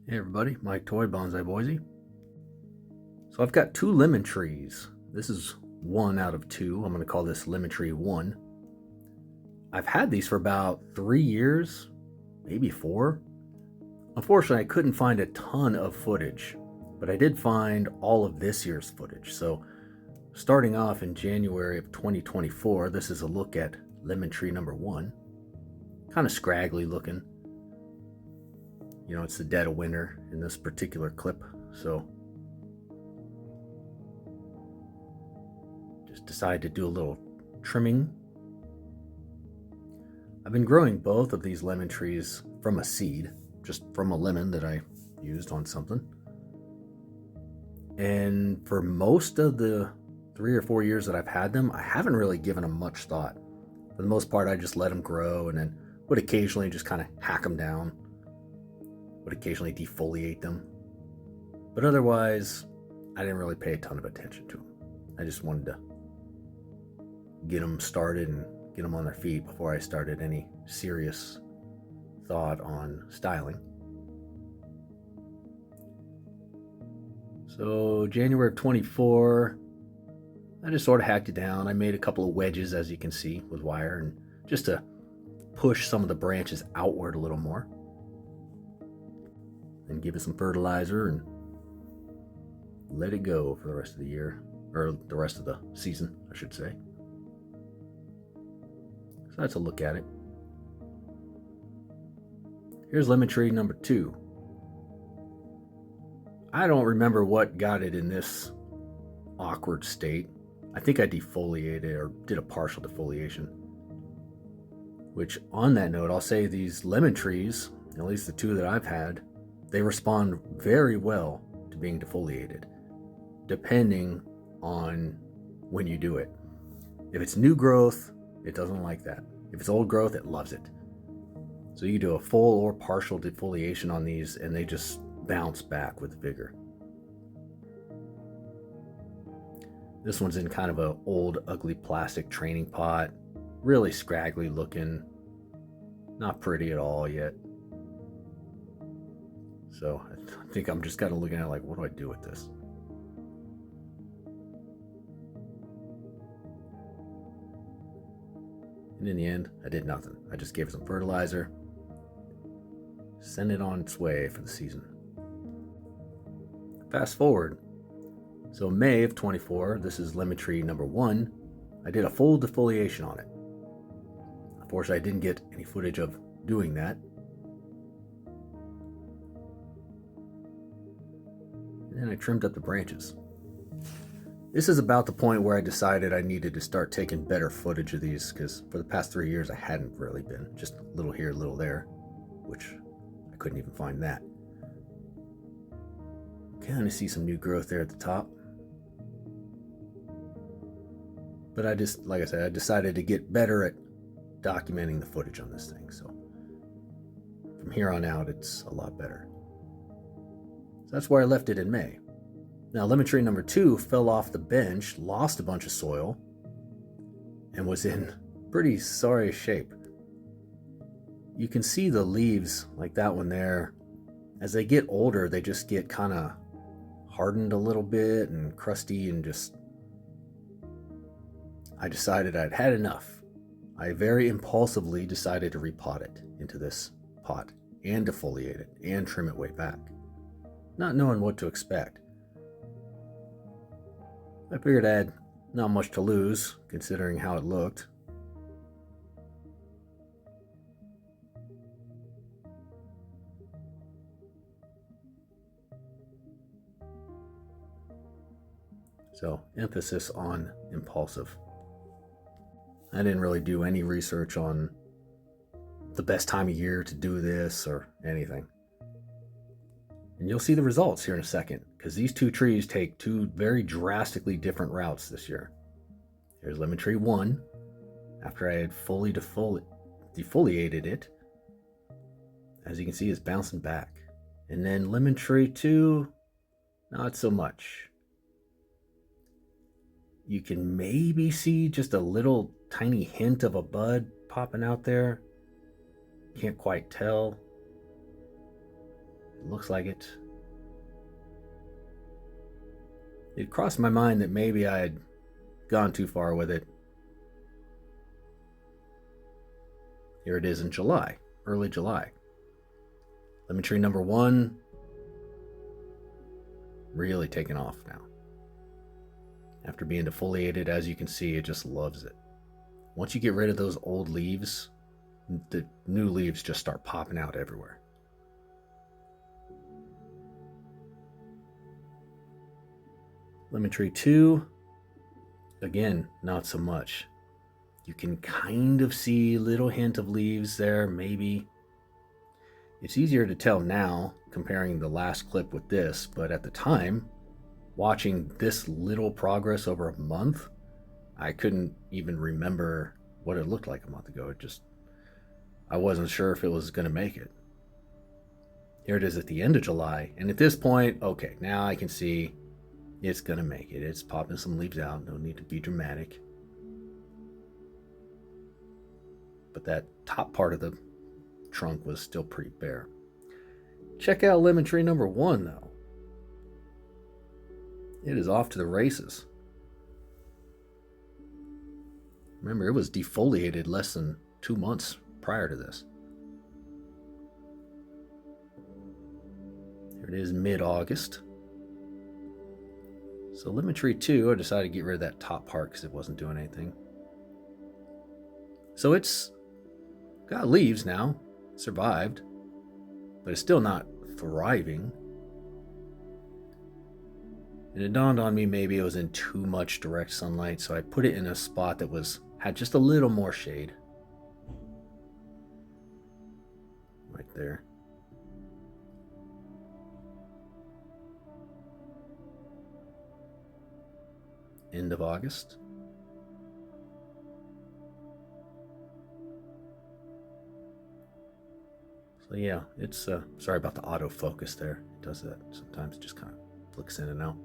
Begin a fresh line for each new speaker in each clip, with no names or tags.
Hey everybody, Mike Toy, Bonsai Boise. So I've got two lemon trees. This is one out of two. I'm going to call this lemon tree 1. I've had these for about 3 years, maybe 4. Unfortunately, I couldn't find a ton of footage, but I did find all of this year's footage. So starting off in January of 2024, this is a look at lemon tree number 1. Kind of scraggly looking. You know, it's the dead of winter in this particular clip, so just decided to do a little trimming. I've been growing both of these lemon trees from a seed, just from a lemon that I used on something. And for most of the 3 or 4 years that I've had them, I haven't really given them much thought. For the most part, I just let them grow and then would occasionally just kind of hack them down. Would occasionally defoliate them. But otherwise, I didn't really pay a ton of attention to them. I just wanted to get them started and get them on their feet before I started any serious thought on styling. So January of 24, I just sort of hacked it down. I made a couple of wedges, as you can see, with wire, and just to push some of the branches outward a little more. And give it some fertilizer and let it go for the rest of the year, or the rest of the season, I should say. So that's a look at it. Here's lemon tree number 2. I don't remember what got it in this awkward state. I think I defoliated or did a partial defoliation. Which, on that note, I'll say these lemon trees, at least the 2 that I've had, they respond very well to being defoliated, depending on when you do it. If it's new growth, it doesn't like that. If it's old growth, it loves it. So you do a full or partial defoliation on these, and they just bounce back with vigor. This one's in kind of an old, ugly plastic training pot. Really scraggly looking. Not pretty at all yet. So I think I'm just kind of looking at it like, what do I do with this? And in the end, I did nothing. I just gave it some fertilizer, sent it on its way for the season. Fast forward. So May of 24, this is lemon tree number 1. I did a full defoliation on it. Unfortunately, I didn't get any footage of doing that. And I trimmed up the branches. This is about the point where I decided I needed to start taking better footage of these, because for the past 3 years I hadn't really been. Just a little here, a little there, which I couldn't even find that. Kind of see some new growth there at the top. But I just, like I said, I decided to get better at documenting the footage on this thing. So from here on out, it's a lot better. So that's where I left it in May. Now, lemon tree number 2 fell off the bench, lost a bunch of soil, and was in pretty sorry shape. You can see the leaves, like that one there, as they get older, they just get kind of hardened a little bit and crusty, and just, I decided I'd had enough. I very impulsively decided to repot it into this pot and defoliate it and trim it way back, not knowing what to expect. I figured I had not much to lose, considering how it looked. So, emphasis on impulsive. I didn't really do any research on the best time of year to do this or anything. And you'll see the results here in a second, because these 2 trees take 2 very drastically different routes this year. Here's lemon tree 1, after I had fully defoliated it. As you can see, it's bouncing back. And then lemon tree 2, not so much. You can maybe see just a little tiny hint of a bud popping out there. Can't quite tell. looks like it. It crossed my mind that maybe I had gone too far with it. Here it is in July, early July. Lemon tree number 1, really taking off now. After being defoliated, as you can see, it just loves it. Once you get rid of those old leaves, the new leaves just start popping out everywhere. Lemon tree 2, again, not so much. You can kind of see a little hint of leaves there, maybe. It's easier to tell now comparing the last clip with this, but at the time, watching this little progress over a month, I couldn't even remember what it looked like a month ago. I wasn't sure if it was going to make it. Here it is at the end of July, and at this point, okay, now I can see it's going to make it. It's popping some leaves out, no need to be dramatic. But that top part of the trunk was still pretty bare. Check out lemon tree number 1 though. It is off to the races. Remember, it was defoliated less than 2 months prior to this. Here it is mid-August. So lemon tree 2, I decided to get rid of that top part because it wasn't doing anything. So it's got leaves now, survived, but it's still not thriving. And it dawned on me maybe it was in too much direct sunlight, so I put it in a spot that had just a little more shade. Right there. End of August. So yeah, it's sorry about the autofocus there. It does that sometimes, just kind of flicks in and out.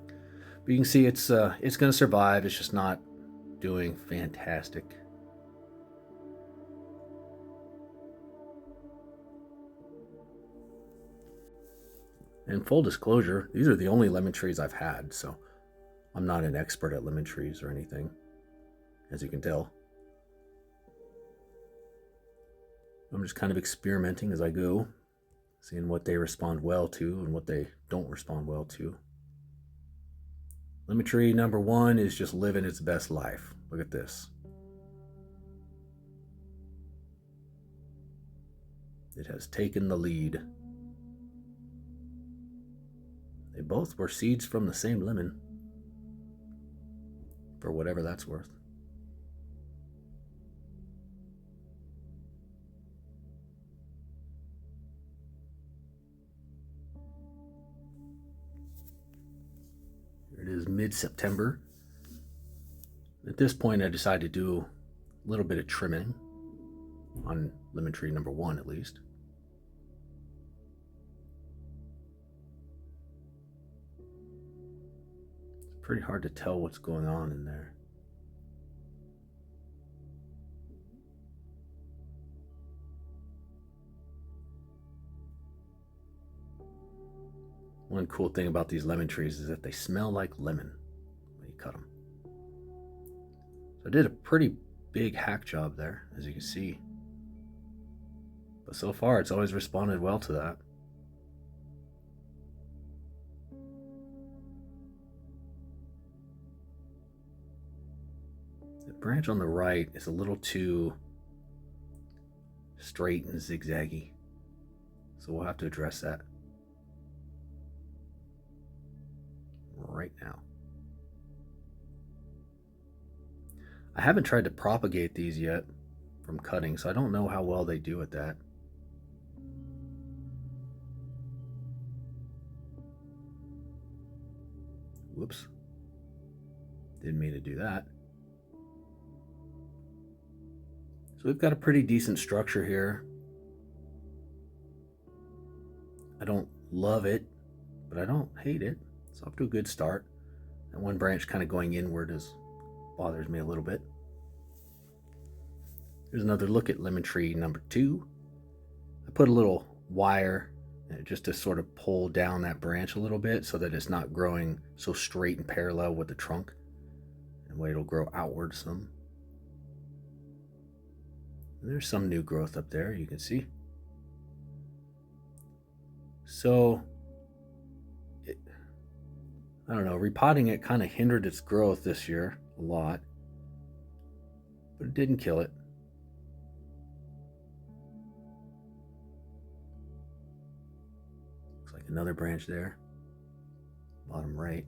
But you can see it's going to survive. It's just not doing fantastic. And full disclosure, these are the only lemon trees I've had, so I'm not an expert at lemon trees or anything, as you can tell. I'm just kind of experimenting as I go, seeing what they respond well to and what they don't respond well to. Lemon tree number 1 is just living its best life. Look at this. It has taken the lead. They both were seeds from the same lemon, for whatever that's worth. It is mid-September. At this point, I decided to do a little bit of trimming on lemon tree number 1 at least. It's pretty hard to tell what's going on in there. One cool thing about these lemon trees is that they smell like lemon when you cut them. So I did a pretty big hack job there, as you can see. But so far, it's always responded well to that. The branch on the right is a little too straight and zigzaggy, so we'll have to address that right now. I haven't tried to propagate these yet from cutting, so I don't know how well they do at that. Whoops. Didn't mean to do that. So we've got a pretty decent structure here. I don't love it, but I don't hate it. It's off to a good start. That one branch kind of going inward bothers me a little bit. Here's another look at lemon tree number 2. I put a little wire just to sort of pull down that branch a little bit so that it's not growing so straight and parallel with the trunk. And way it'll grow outward some. And there's some new growth up there, you can see. So, I don't know, repotting it kind of hindered its growth this year a lot, but it didn't kill it. Looks like another branch there, bottom right.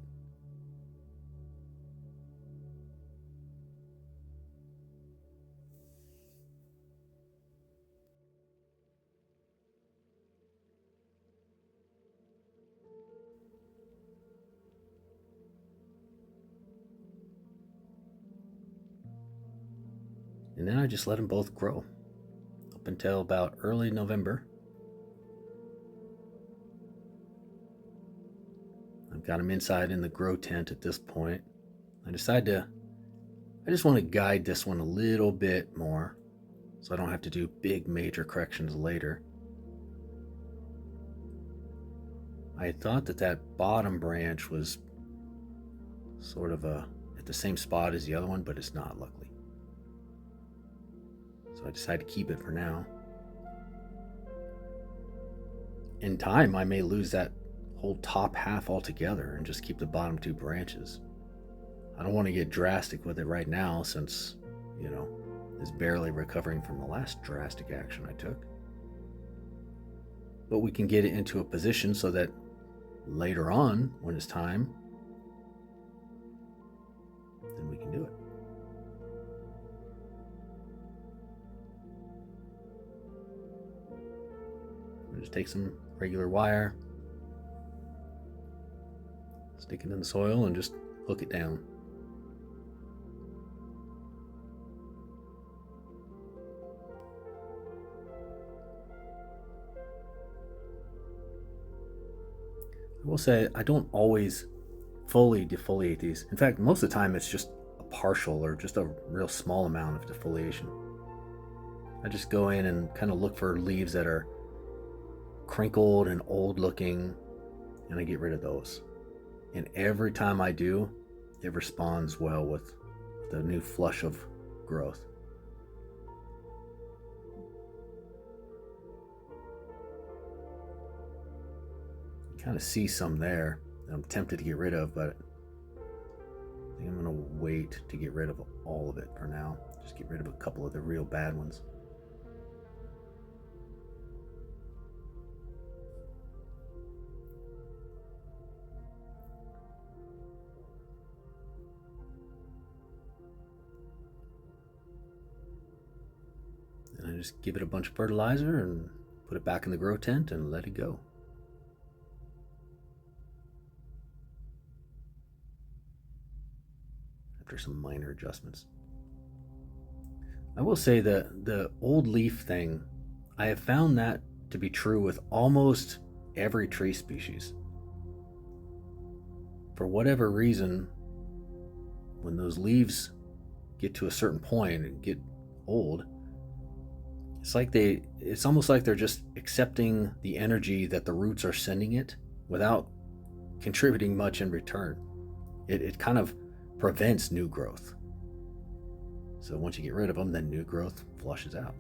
And then I just let them both grow up until about early November. I've got them inside in the grow tent at this point. I just want to guide this one a little bit more so I don't have to do big major corrections later. I thought that bottom branch was sort of at the same spot as the other one, but it's not, luckily. So I decided to keep it for now. In time, I may lose that whole top half altogether and just keep the bottom two branches. I don't want to get drastic with it right now since, it's barely recovering from the last drastic action I took. But we can get it into a position so that later on, when it's time, then we can do it. Just take some regular wire, stick it in the soil, and just hook it down. I will say I don't always fully defoliate these. In fact, most of the time it's just a partial or just a real small amount of defoliation. I just go in and kind of look for leaves that are crinkled and old looking, and I get rid of those. And every time I do, it responds well with the new flush of growth. You kind of see some there that I'm tempted to get rid of, but I think I'm going to wait to get rid of all of it for now. Just get rid of a couple of the real bad ones. And I just give it a bunch of fertilizer and put it back in the grow tent and let it go. After some minor adjustments. I will say that the old leaf thing, I have found that to be true with almost every tree species. For whatever reason, when those leaves get to a certain point and get old, it's almost like they're just accepting the energy that the roots are sending it without contributing much in return. It kind of prevents new growth. So once you get rid of them, then new growth flushes out.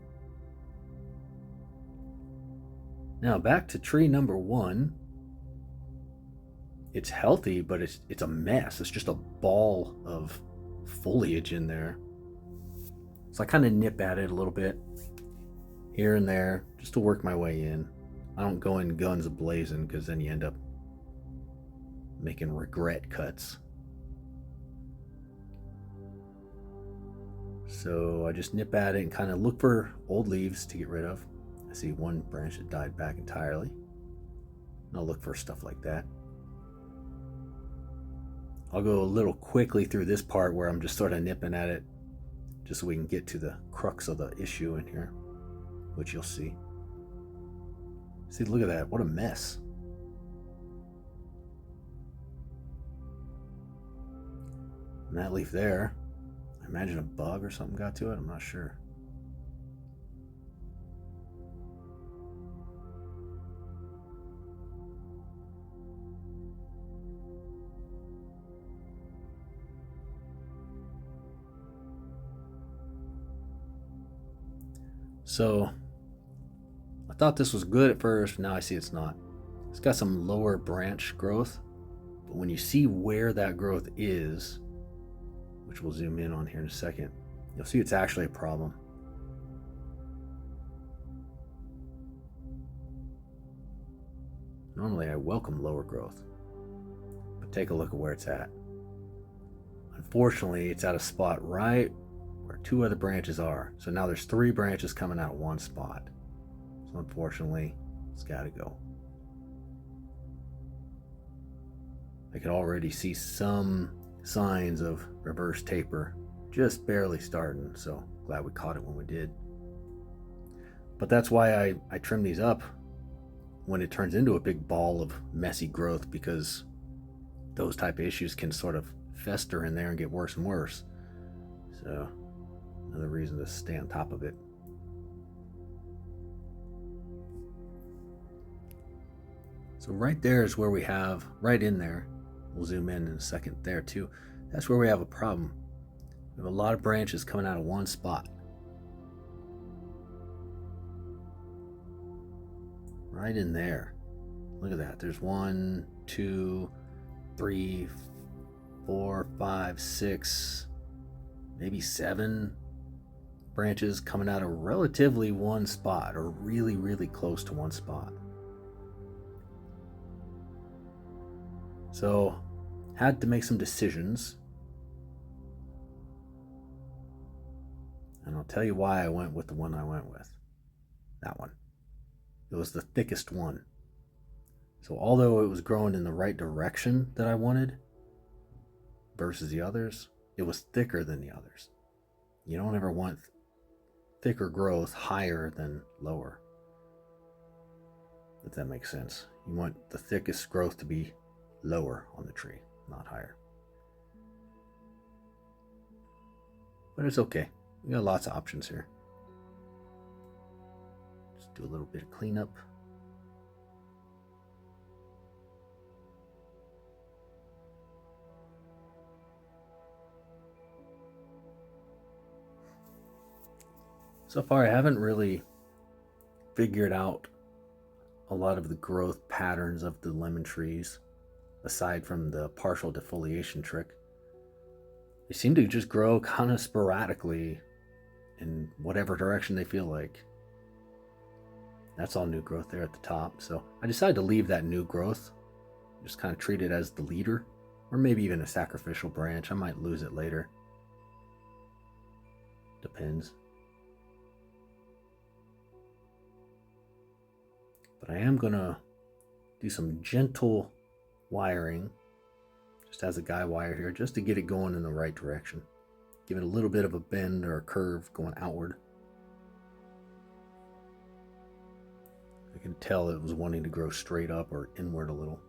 Now back to tree number 1. It's healthy, but it's a mess. It's just a ball of foliage in there. So I kind of nip at it a little bit here and there just to work my way in. I don't go in guns a-blazing because then you end up making regret cuts. So I just nip at it and kind of look for old leaves to get rid of. I see one branch that died back entirely. And I'll look for stuff like that. I'll go a little quickly through this part where I'm just sort of nipping at it just so we can get to the crux of the issue in here, which you'll see. See, look at that. What a mess. And that leaf there, I imagine a bug or something got to it. I'm not sure. So I thought this was good at first, now I see it's not. It's got some lower branch growth, but when you see where that growth is, which we'll zoom in on here in a second, you'll see it's actually a problem. Normally I welcome lower growth, but take a look at where it's at. Unfortunately, it's at a spot right where two other branches are. So now there's 3 branches coming out of one spot. So unfortunately, it's got to go. I could already see some signs of reverse taper, just barely starting, so glad we caught it when we did. But that's why I trim these up when it turns into a big ball of messy growth, because those type of issues can sort of fester in there and get worse and worse. So another reason to stay on top of it. So right there is where we have, right in there, we'll zoom in a second there too, that's where we have a problem. We have a lot of branches coming out of one spot. Right in there. Look at that. There's 1, 2, 3, 4, 5, 6, maybe 7 branches coming out of relatively one spot, or really, really close to one spot. So, had to make some decisions. And I'll tell you why I went with the one I went with. That one. It was the thickest one. So although it was growing in the right direction that I wanted versus the others, it was thicker than the others. You don't ever want thicker growth higher than lower, if that makes sense. You want the thickest growth to be lower on the tree, not higher. But it's okay. We got lots of options here. Just do a little bit of cleanup. So far, I haven't really figured out a lot of the growth patterns of the lemon trees, aside from the partial defoliation trick. They seem to just grow kind of sporadically in whatever direction they feel like. That's all new growth there at the top. So I decided to leave that new growth, just kind of treat it as the leader, or maybe even a sacrificial branch. I might lose it later. Depends. But I am gonna do some gentle wiring, just as a guy wire here, just to get it going in the right direction. Give it a little bit of a bend or a curve going outward. I can tell it was wanting to grow straight up or inward a little.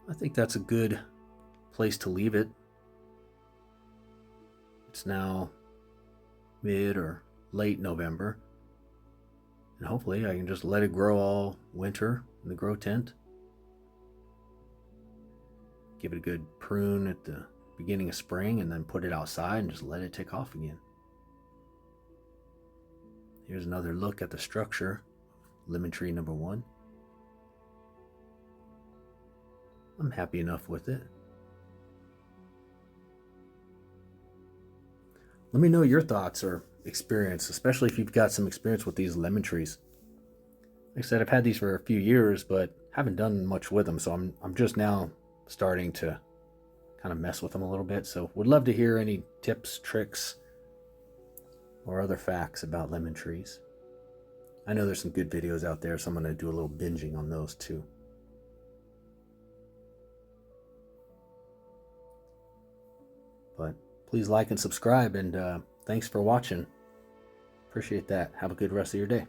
I think that's a good place to leave it. It's now mid or late November, and hopefully I can just let it grow all winter in the grow tent. Give it a good prune at the beginning of spring, and then put it outside and just let it take off again. Here's another look at the structure of lemon tree number 1. I'm happy enough with it. Let me know your thoughts or experience, especially if you've got some experience with these lemon trees. Like I said, I've had these for a few years, but haven't done much with them, so I'm just now starting to kind of mess with them a little bit. So would love to hear any tips, tricks, or other facts about lemon trees. I know there's some good videos out there, so I'm going to do a little binging on those too. But please like and subscribe, and thanks for watching. Appreciate that. Have a good rest of your day.